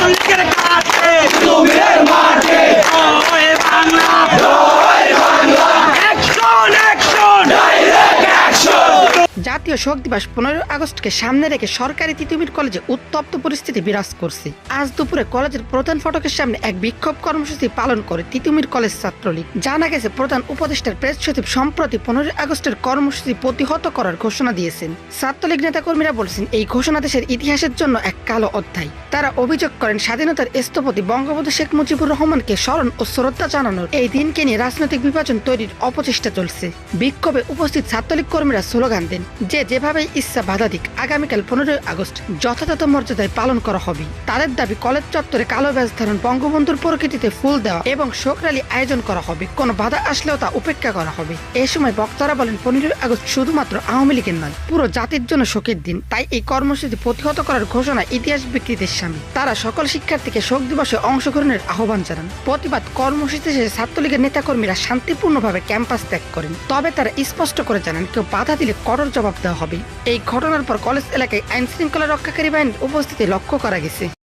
ছাত্রলীগের কাছে তুমির মাঠে জয় বাংলা জয় Bangla action action direct action. জাতীয় শোক দিবস 15 আগস্টকে সামনে রেখে সরকারি তিতুমির কলেজে উত্তপ্ত পরিস্থিতি বিরাজ করছে। আজ দুপুরে কলেজের প্রধান ফটকের সামনে এক বিক্ষোভ কর্মসূচি পালন করে তিতুমির কলেজ ছাত্রলীগ। জানা গেছে প্রধান উপদেষ্টার প্রেস সচিব সম্প্রতি 15 আগস্টের কর্মসূচি প্রতিহত করার ঘোষণা দিয়েছেন। ছাত্রলীগ নেতাকর্মীরা বলছেন এই ঘোষণা দেশের ইতিহাসের জন্য এক কালো অধ্যায়। তারা অভিযোগ করেন স্বাধীনতার স্থপতি বঙ্গবন্ধু শেখ মুজিবুর রহমানকে স্মরণ ও শ্রদ্ধা জানানোর এই দিনকে নিয়ে রাজনৈতিক বিভাজন তৈরির অপচেষ্টা চলছে। বিক্ষোভে উপস্থিত ছাত্রলীগ কর্মীরা স্লোগান দেন যে যেভাবে ইচ্ছা বাধা দিক, আগামীকাল 15 আগস্ট যথাযথ মর্যাদায় পালন করা হবে। তাদের দাবি কলেজ চত্বরে কালো ব্যাজ ধারণ, বঙ্গবন্ধুর প্রকৃতিতে ফুল দেওয়া এবং শোক র্যালি আয়োজন করা হবে। কোনো বাধা আসলেও তা উপেক্ষা করা হবে। এ সময় বক্তারা বলেন 15 আগস্ট শুধুমাত্র আওয়ামী লীগের নয়, পুরো জাতির জন্য শোকের দিন। তাই এই কর্মসূচি প্রতিহত করার ঘোষণা ইতিহাস বিকৃতির সামিল। তারা সকল শিক্ষার্থীকে শোক দিবসে অংশগ্রহণের আহ্বান জানান। প্রতিবাদ কর্মসূচি শেষে ছাত্রলীগের নেতাকর্মীরা শান্তিপূর্ণভাবে ক্যাম্পাস ত্যাগ করেন। তবে তারা স্পষ্ট করে জানান কেউ বাধা দিলে কঠোর জবাব দেওয়া হবে। এই ঘটনার পর কলেজ এলাকায় আইন শৃঙ্খলা রক্ষাকারী বাহিনীর উপস্থিতি লক্ষ্য করা গেছে।